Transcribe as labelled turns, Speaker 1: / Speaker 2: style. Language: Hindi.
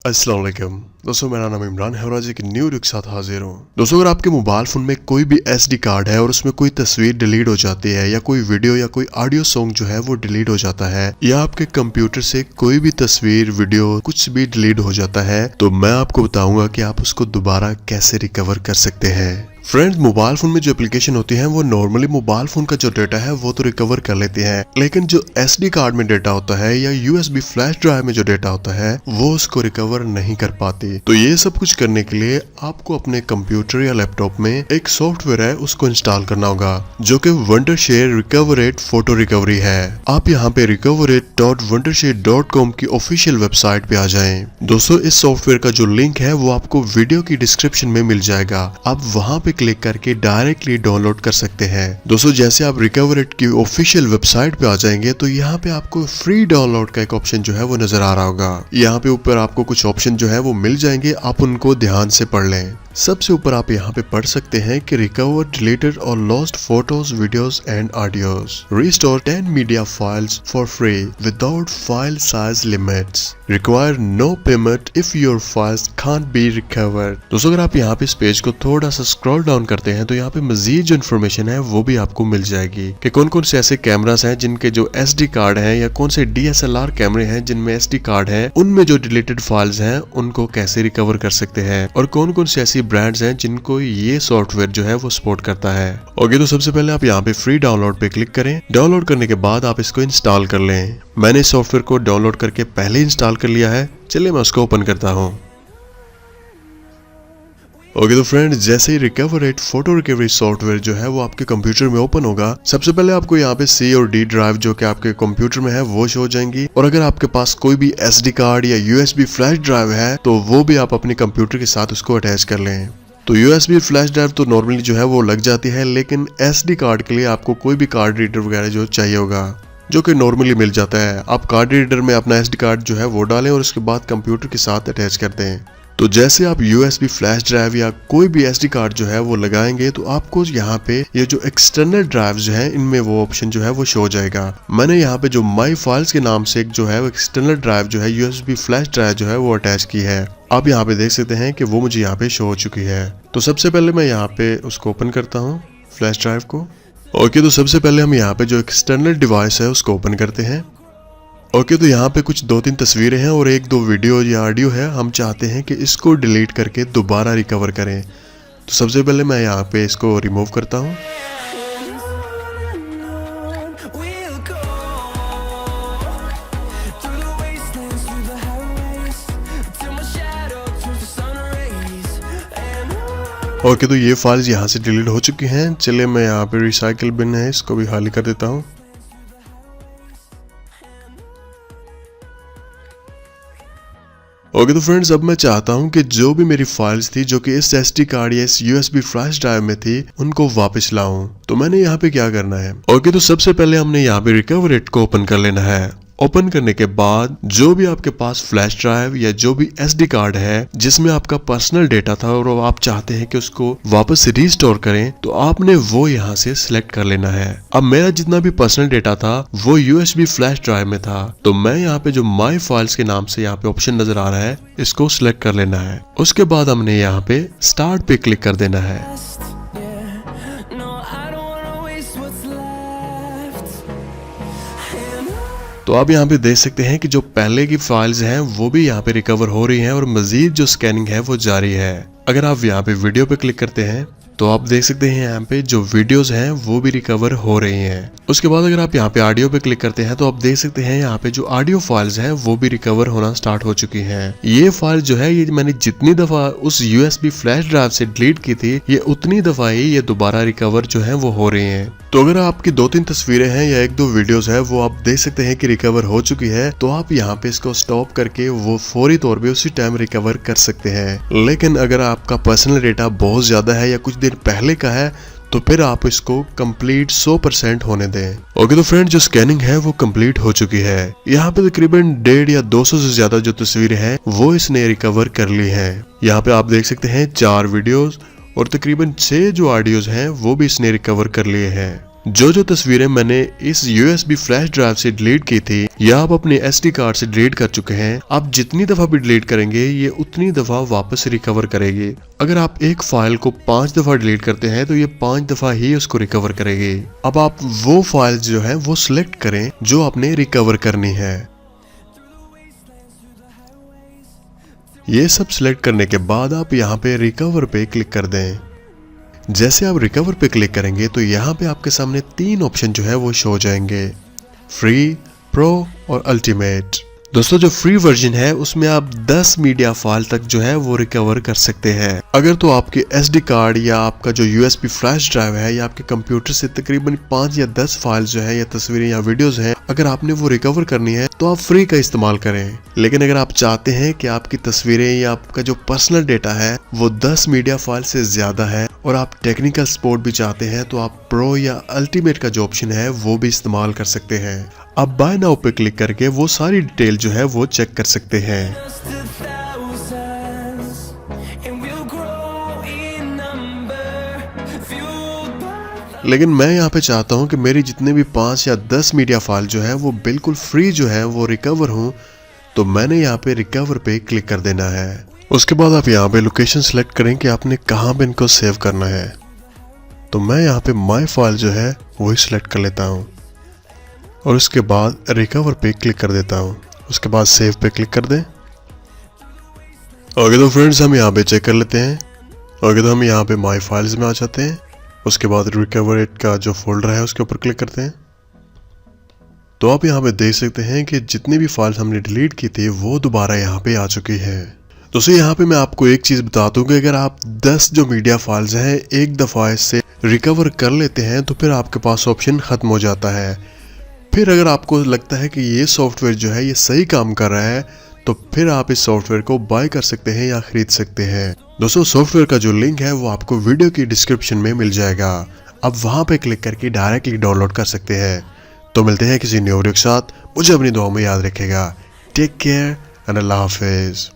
Speaker 1: अस्सलाम वालेकुम दोस्तों, मेरा नाम इमरान है और आज एक न्यू वीडियो के साथ हाजिर हूँ। दोस्तों, अगर आपके मोबाइल फोन में कोई भी एसडी कार्ड है और उसमें कोई तस्वीर डिलीट हो जाती है या कोई वीडियो या कोई ऑडियो सॉन्ग जो है वो डिलीट हो जाता है या आपके कंप्यूटर से कोई भी तस्वीर वीडियो कुछ भी डिलीट हो जाता है, तो मैं आपको बताऊंगा कि आप उसको दोबारा कैसे रिकवर कर सकते हैं। फ्रेंड्स, मोबाइल फोन में जो एप्लीकेशन होती है वो नॉर्मली मोबाइल फोन का जो डेटा है वो तो रिकवर कर लेती है, लेकिन जो एसडी कार्ड में डेटा होता है या यूएसबी फ्लैश ड्राइव में जो डेटा होता है वो उसको रिकवर नहीं कर पाती। तो ये सब कुछ करने के लिए आपको अपने कंप्यूटर या लैपटॉप में एक सॉफ्टवेयर है उसको इंस्टॉल करना होगा, जो कि वंडरशेयर रिकवरेट फोटो रिकवरी है। आप यहाँ पे recoverate.wondershare.com की ऑफिशियल वेबसाइट पे आ जाएं। दोस्तों, इस सॉफ्टवेयर का जो लिंक है वो आपको वीडियो की डिस्क्रिप्शन में मिल जाएगा। आप वहाँ पे क्लिक करके डायरेक्टली डाउनलोड कर सकते हैं। दोस्तों, जैसे आप रिकवरेट की ऑफिशियल वेबसाइट पे आ जाएंगे तो यहाँ पे आपको फ्री डाउनलोड का एक ऑप्शन जो है वो नजर आ रहा होगा। यहाँ पे ऊपर आपको कुछ ऑप्शन जो है वो मिल जाएंगे, आप उनको ध्यान से पढ़ लें। सबसे ऊपर आप यहाँ पे पढ़ सकते हैं कि रिकवर डिलीटेड और lost photos, videos and audios, restore 10 media files for free without file size limits, require no payment if your files can't be recovered. दोस्तों, अगर आप यहाँ पे इस पेज को थोड़ा सा स्क्रॉल डाउन करते हैं तो यहाँ पे मजीद जो इन्फॉर्मेशन है वो भी आपको मिल जाएगी कि कौन कौन से ऐसे कैमरास हैं जिनके जो एसडी कार्ड हैं या कौन से डीएसएलआर कैमरे हैं जिनमें एसडी कार्ड है, उनमें जो डिलीटेड फाइल्स हैं उनको कैसे रिकवर कर सकते हैं और कौन कौन से ऐसी ब्रांड्स हैं जिनको ये सॉफ्टवेयर जो है वो सपोर्ट करता है। ओके, तो सबसे पहले आप यहाँ पे फ्री डाउनलोड पे क्लिक करें। डाउनलोड करने के बाद आप इसको इंस्टॉल कर लें। मैंने इस सॉफ्टवेयर को डाउनलोड करके पहले इंस्टॉल कर लिया है। चलिए मैं उसको ओपन करता हूँ। ओके, तो फ्रेंड, जैसे ही रिकवरेट फोटो रिकवरी सॉफ्टवेयर जो है वो आपके कंप्यूटर में ओपन होगा, सबसे पहले आपको यहाँ पे सी और डी ड्राइव जो कि आपके कंप्यूटर में है वो शो हो जाएंगी। और अगर आपके पास कोई भी एसडी कार्ड या यूएसबी फ्लैश ड्राइव है तो वो भी आप अपने कंप्यूटर के साथ उसको अटैच कर लें। तो यूएसबी फ्लैश ड्राइव तो नॉर्मली जो है वो लग जाती है, लेकिन एसडी कार्ड के लिए आपको कोई भी कार्ड रीडर वगैरह जो चाहिए होगा, जो कि नॉर्मली मिल जाता है। आप कार्ड रीडर में अपना एसडी कार्ड जो है वो डालें और उसके बाद कंप्यूटर के साथ अटैच कर दें। तो जैसे आप यूएसबी फ्लैश ड्राइव या कोई भी एसडी कार्ड जो है वो लगाएंगे तो आपको यहाँ पे ये जो एक्सटर्नल ड्राइव जो है इनमें वो ऑप्शन जो है वो शो हो जाएगा। मैंने यहाँ पे जो माई फाइल्स के नाम से एक जो है वो एक्सटर्नल ड्राइव जो है यूएसबी फ्लैश ड्राइव जो है वो अटैच की है। आप यहाँ पे देख सकते हैं कि वो मुझे यहाँ पे शो हो चुकी है। तो सबसे पहले मैं यहाँ पे उसको ओपन करता हूँ, फ्लैश ड्राइव को। ओके, तो सबसे पहले हम यहाँ पे जो एक्सटर्नल डिवाइस है उसको ओपन करते हैं। ओके, तो यहाँ पे कुछ 2-3 तस्वीरें हैं और 1-2 वीडियो या ऑडियो है। हम चाहते हैं कि इसको डिलीट करके दोबारा रिकवर करें। तो सबसे पहले मैं यहाँ पे इसको रिमूव करता हूँ। ओके, तो ये फाइल्स यहाँ से डिलीट हो चुकी हैं। चलिए मैं यहाँ पे रिसाइकिल बिन है इसको भी खाली कर देता हूँ। ओके, तो फ्रेंड्स, अब मैं चाहता हूं कि जो भी मेरी फाइल्स थी जो कि इस एसडी कार्ड या इस यूएसबी फ्लैश ड्राइव में थी उनको वापस लाऊं। तो मैंने यहाँ पे क्या करना है। ओके, तो सबसे पहले हमने यहाँ पे रिकवरेट को ओपन कर लेना है। ओपन करने के बाद जो भी आपके पास फ्लैश ड्राइव या जो भी एसडी कार्ड है जिसमें आपका पर्सनल डेटा था और आप चाहते हैं कि उसको वापस रिस्टोर करें, तो आपने वो यहाँ से सिलेक्ट कर लेना है। अब मेरा जितना भी पर्सनल डेटा था वो यूएसबी फ्लैश ड्राइव में था, तो मैं यहाँ पे जो माई फाइल्स के नाम से यहाँ पे ऑप्शन नजर आ रहा है इसको सिलेक्ट कर लेना है। उसके बाद हमने यहाँ पे स्टार्ट पे क्लिक कर देना है। तो आप यहाँ पे देख सकते हैं कि जो पहले की फाइल्स हैं वो भी यहाँ पे रिकवर हो रही हैं और मजीद जो स्कैनिंग है वो जारी है। अगर आप यहाँ पे वीडियो पे क्लिक करते हैं तो आप देख सकते हैं यहाँ पे जो वीडियोस हैं वो भी रिकवर हो रही हैं। उसके बाद अगर आप यहाँ पे ऑडियो पे क्लिक करते हैं तो आप देख सकते हैं यहाँ पे जो ऑडियो फाइल्स हैं वो भी रिकवर होना स्टार्ट हो चुकी हैं। ये फाइल जो है ये मैंने जितनी दफा उस यूएसबी फ्लैश ड्राइव से डिलीट की थी ये उतनी दफा ही ये दोबारा रिकवर जो है वो हो रही हैं। तो अगर आपकी 2-3 तस्वीरें हैं या 1-2 वीडियोस है वो आप देख सकते हैं कि रिकवर हो चुकी है, तो आप यहाँ पे इसको स्टॉप करके वो फौरी तौर पे उसी टाइम रिकवर कर सकते हैं। लेकिन अगर आपका पर्सनल डेटा बहुत ज्यादा है या कुछ दिन पहले का है तो फिर आप इसको कंप्लीट 100% होने दें। ओके, तो फ्रेंड, जो स्कैनिंग है वो कंप्लीट हो चुकी है। यहाँ पे तकरीबन 150 या 200 से ज्यादा जो तस्वीरें हैं वो इसने रिकवर कर ली हैं। यहाँ पे आप देख सकते हैं 4 वीडियोस और तकरीबन 6 जो ऑडियोज हैं वो भी इसने रिकवर कर लिए हैं। जो तस्वीरें मैंने इस USB फ्लैश ड्राइव से डिलीट की थी या आप अपने SD कार्ड से डिलीट कर चुके हैं, आप जितनी दफा भी डिलीट करेंगे ये उतनी दफा वापस रिकवर करेगी। अगर आप एक फाइल को 5 दफा डिलीट करते हैं तो ये 5 दफा ही उसको रिकवर करेगी। अब आप वो फाइल जो है वो सिलेक्ट करें जो आपने रिकवर करनी है। ये सब सिलेक्ट करने के बाद आप यहाँ पे रिकवर पे क्लिक कर दें। जैसे आप रिकवर पे क्लिक करेंगे तो यहाँ पे आपके सामने 3 ऑप्शन जो है वो शो हो जाएंगे, फ्री, प्रो और अल्टीमेट। दोस्तों जो फ्री वर्जन है उसमें आप 10 मीडिया फाइल तक जो है वो रिकवर कर सकते हैं। अगर तो आपके SD कार्ड या आपका जो USB फ्लैश ड्राइव है या आपके कंप्यूटर से तकरीबन 5 या 10 फाइल जो है या तस्वीरें या वीडियोस हैं, अगर आपने वो रिकवर करनी है तो आप फ्री का इस्तेमाल करें। लेकिन अगर आप चाहते हैं कि आपकी तस्वीरें या आपका जो पर्सनल डेटा है वो 10 मीडिया फाइल से ज्यादा है और आप टेक्निकल सपोर्ट भी चाहते हैं तो आप प्रो या अल्टीमेट का जो ऑप्शन है वो भी इस्तेमाल कर सकते हैं। अब बाय नाउ पे क्लिक करके वो सारी डिटेल जो है वो चेक कर सकते हैं। लेकिन मैं यहाँ पे चाहता हूँ कि मेरी जितने भी 5 या 10 मीडिया फाइल जो है वो बिल्कुल फ्री जो है वो रिकवर हो, तो मैंने यहाँ पे रिकवर पे क्लिक कर देना है। उसके बाद आप यहाँ पे लोकेशन सेलेक्ट करें कि आपने कहाँ पे इनको सेव करना है। तो मैं यहाँ पे माई फाइल जो है वही सिलेक्ट कर लेता हूँ और उसके बाद रिकवर पे क्लिक कर देता हूँ। उसके बाद सेव पे क्लिक कर दें। ओके तो फ्रेंड्स हम यहाँ पे चेक कर लेते हैं। ओके तो हम यहाँ पे माई फाइल्स में आ जाते हैं। उसके बाद रिकवर इट का जो फोल्डर है उसके ऊपर क्लिक करते हैं। तो आप यहाँ पे देख सकते हैं कि जितनी भी फाइल्स हमने डिलीट की थी वो दोबारा यहाँ पे आ चुकी है। दोस्तों यहाँ पे मैं आपको एक चीज बता दूं कि अगर आप 10 जो मीडिया फाइल्स हैं एक दफा इससे रिकवर कर लेते हैं तो फिर आपके पास ऑप्शन खत्म हो जाता है। फिर अगर आपको लगता है कि ये सॉफ्टवेयर जो है ये सही काम कर रहा है तो फिर आप इस सॉफ्टवेयर को बाय कर सकते हैं या खरीद सकते हैं। दोस्तों सॉफ्टवेयर का जो लिंक है वो आपको वीडियो की डिस्क्रिप्शन में मिल जाएगा। अब वहां पे क्लिक करके डायरेक्टली डाउनलोड कर सकते हैं। तो मिलते हैं किसी न्यू वीडियो के साथ। मुझे अपनी दुआ में याद रखेगा। टेक केयर एंड अल्लाह हाफिज।